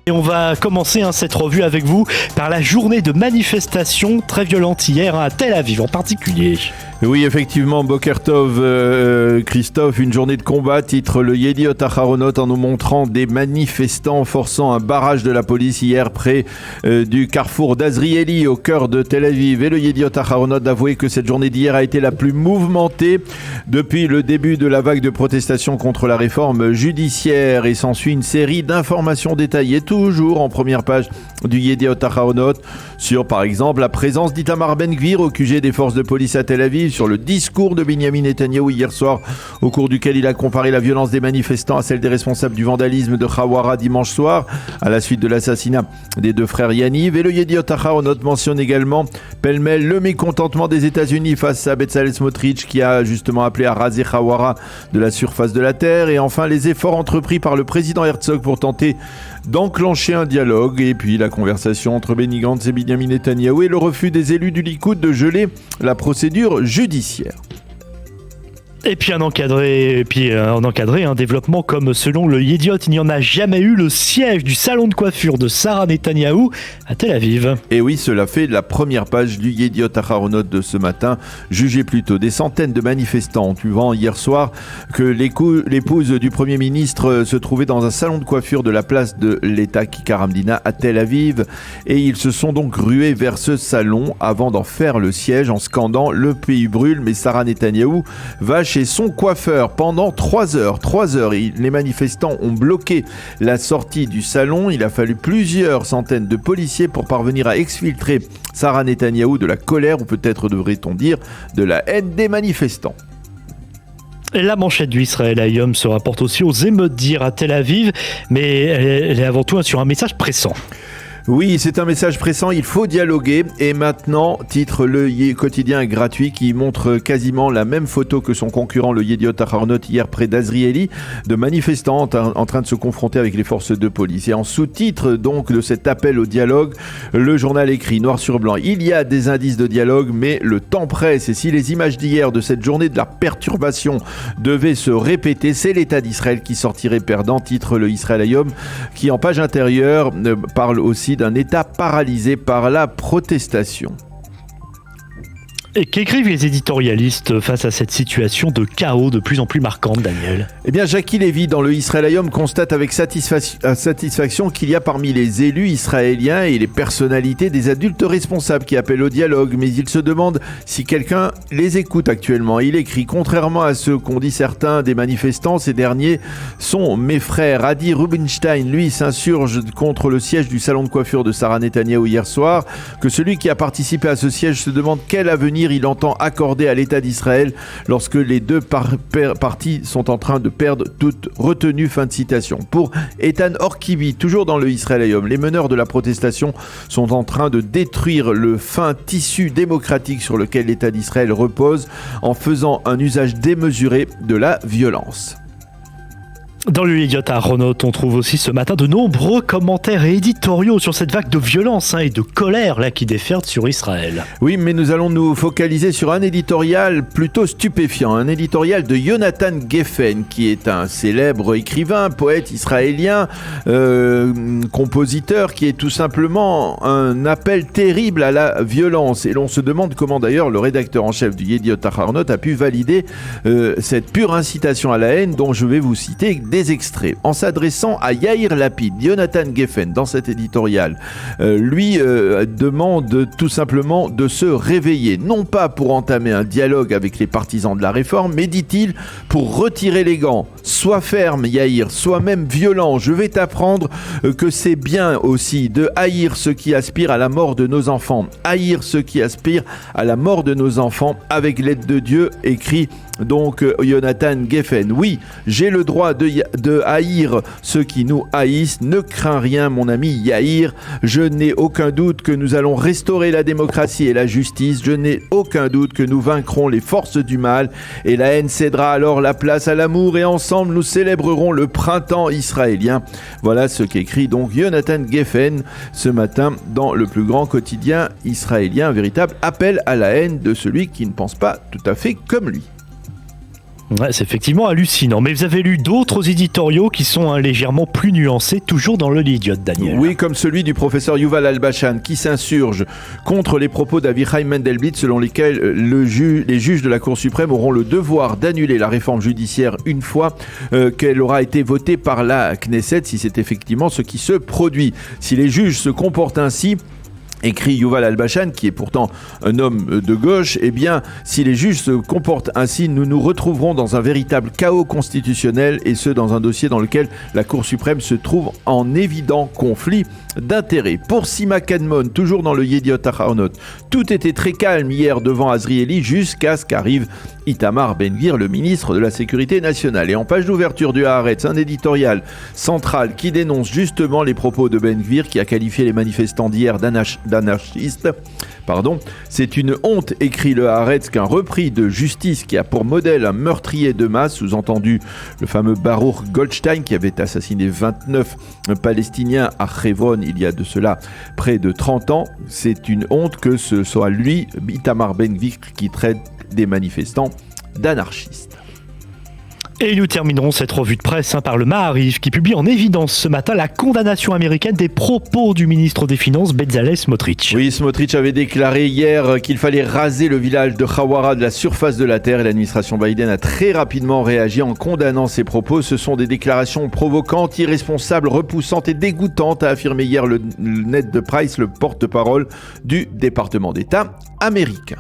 Et on va commencer cette revue avec vous par la journée de manifestation très violente hier à Tel Aviv en particulier. Oui, effectivement, Boker Tov, Christophe, une journée de combat, titre le Yediot Aharonot, en nous montrant des manifestants forçant un barrage de la police hier près du carrefour d'Azrieli au cœur de Tel Aviv. Et le Yediot Aharonot d'avouer que cette journée d'hier a été la plus mouvementée depuis le début de la vague de protestation contre la réforme judiciaire. Et s'ensuit une série d'informations détaillées, toujours en première page du Yediot Aharonot, sur par exemple la présence d'Itamar Ben-Gvir au QG des forces de police à Tel Aviv, sur le discours de Benyamin Netanyahou hier soir, au cours duquel il a comparé la violence des manifestants à celle des responsables du vandalisme de Khawara dimanche soir, à la suite de l'assassinat des deux frères Yaniv. Et le Yediot Aharonot mentionne également pêle-mêle le mécontentement des États-Unis face à Bezalel Smotrich, qui a justement appelé à raser Khawara de la surface de la terre. Et enfin, les efforts entrepris par le président Herzog pour tenter d'enclencher un dialogue. Et puis la conversation entre Benny Gantz et Benyamin Netanyahou et le refus des élus du Likoud de geler la procédure judiciaire. Et puis un encadré, un développement comme selon le Yediot, il n'y en a jamais eu, le siège du salon de coiffure de Sarah Netanyahou à Tel Aviv. Et oui, cela fait la première page du Yediot Aharonot de ce matin. Jugez plutôt, des centaines de manifestants ont pu vent hier soir que l'épouse du Premier ministre se trouvait dans un salon de coiffure de la place de l'État Kikar Hamdina à Tel Aviv. Et ils se sont donc rués vers ce salon avant d'en faire le siège en scandant « Le pays brûle, mais Sarah Netanyahou va chez son coiffeur » pendant 3 heures. 3 heures, les manifestants ont bloqué la sortie du salon. Il a fallu plusieurs centaines de policiers pour parvenir à exfiltrer Sarah Netanyahou de la colère, ou peut-être devrait-on dire de la haine des manifestants. La manchette du Israël Hayom se rapporte aussi aux émeutes d'hier à Tel Aviv, mais elle est avant tout sur un message pressant. Oui, c'est un message pressant, il faut dialoguer. Et maintenant, titre le quotidien gratuit qui montre quasiment la même photo que son concurrent, le Yediot Aharonot, hier près d'Azrieli, de manifestants en train de se confronter avec les forces de police. Et en sous-titre donc de cet appel au dialogue, le journal écrit noir sur blanc: il y a des indices de dialogue, mais le temps presse. Et si les images d'hier de cette journée de la perturbation devaient se répéter, c'est l'État d'Israël qui sortirait perdant, titre le Israël Hayom, qui en page intérieure parle aussi d'un État paralysé par la protestation. Et qu'écrivent les éditorialistes face à cette situation de chaos de plus en plus marquante, Daniel ? Eh bien, Jackie Lévy, dans le Israël Hayom, constate avec satisfaction qu'il y a parmi les élus israéliens et les personnalités des adultes responsables qui appellent au dialogue, mais il se demande si quelqu'un les écoute actuellement. Il écrit: contrairement à ce qu'ont dit certains des manifestants, ces derniers sont mes frères. Adi Rubinstein, lui, s'insurge contre le siège du salon de coiffure de Sarah Netanyahou hier soir, que celui qui a participé à ce siège se demande quel avenir il entend accorder à l'État d'Israël lorsque les deux parties sont en train de perdre toute retenue. Fin de citation. Pour Ethan Orkivi, toujours dans le Israël Hayom, les meneurs de la protestation sont en train de détruire le fin tissu démocratique sur lequel l'État d'Israël repose en faisant un usage démesuré de la violence. Dans le Yediot Aharonot, on trouve aussi ce matin de nombreux commentaires et éditoriaux sur cette vague de violence et de colère qui déferle sur Israël. Oui, mais nous allons nous focaliser sur un éditorial plutôt stupéfiant, un éditorial de Yonatan Geffen, qui est un célèbre écrivain, poète israélien, compositeur, qui est tout simplement un appel terrible à la violence. Et l'on se demande comment d'ailleurs le rédacteur en chef du Yediot Aharonot a pu valider cette pure incitation à la haine dont je vais vous citer des extraits. En s'adressant à Yair Lapid, Yonatan Geffen, dans cet éditorial, lui demande tout simplement de se réveiller, non pas pour entamer un dialogue avec les partisans de la réforme, mais, dit-il, pour retirer les gants. Sois ferme, Yair, sois même violent. Je vais t'apprendre que c'est bien aussi de haïr ceux qui aspirent à la mort de nos enfants. Haïr ceux qui aspirent à la mort de nos enfants avec l'aide de Dieu, écrit donc Yonatan Geffen. Oui, j'ai le droit de haïr ceux qui nous haïssent. Ne crains rien, mon ami Yair. Je n'ai aucun doute que nous allons restaurer la démocratie et la justice. Je n'ai aucun doute que nous vaincrons les forces du mal et la haine cédera alors la place à l'amour et ensemble nous célébrerons le printemps israélien. Voilà ce qu'écrit donc Yonatan Geffen ce matin dans le plus grand quotidien israélien. Un véritable appel à la haine de celui qui ne pense pas tout à fait comme lui. Ouais, c'est effectivement hallucinant. Mais vous avez lu d'autres éditoriaux qui sont légèrement plus nuancés, toujours dans le L'Idiot, Daniel. Oui, comme celui du professeur Yuval Albashan, qui s'insurge contre les propos d'Avichai Mendelblit, selon lesquels les juges de la Cour suprême auront le devoir d'annuler la réforme judiciaire une fois qu'elle aura été votée par la Knesset, si c'est effectivement ce qui se produit. Si les juges se comportent ainsi, écrit Yuval Albashan, qui est pourtant un homme de gauche, eh bien, si les juges se comportent ainsi, nous nous retrouverons dans un véritable chaos constitutionnel, et ce, dans un dossier dans lequel la Cour suprême se trouve en évident conflit d'intérêts. Pour Sima Kadmon, toujours dans le Yediot Ahronot, tout était très calme hier devant Azrieli jusqu'à ce qu'arrive Itamar Ben-Gvir, le ministre de la Sécurité nationale. Et en page d'ouverture du Haaretz, un éditorial central qui dénonce justement les propos de Ben-Gvir, qui a qualifié les manifestants d'hier d'anarchistes. C'est une honte, écrit le Haaretz, qu'un repris de justice qui a pour modèle un meurtrier de masse, sous-entendu le fameux Baruch Goldstein, qui avait assassiné 29 Palestiniens à Hebron il y a de cela près de 30 ans. C'est une honte que ce soit lui, Itamar Ben-Gvir, qui traite des manifestants d'anarchistes. Et nous terminerons cette revue de presse par le Maariv, qui publie en évidence ce matin la condamnation américaine des propos du ministre des Finances Bezalel Smotrich. Oui, Smotrich avait déclaré hier qu'il fallait raser le village de Hawara de la surface de la Terre, et l'administration Biden a très rapidement réagi en condamnant ces propos. Ce sont des déclarations provocantes, irresponsables, repoussantes et dégoûtantes, a affirmé hier le Ned Price, le porte-parole du département d'État américain.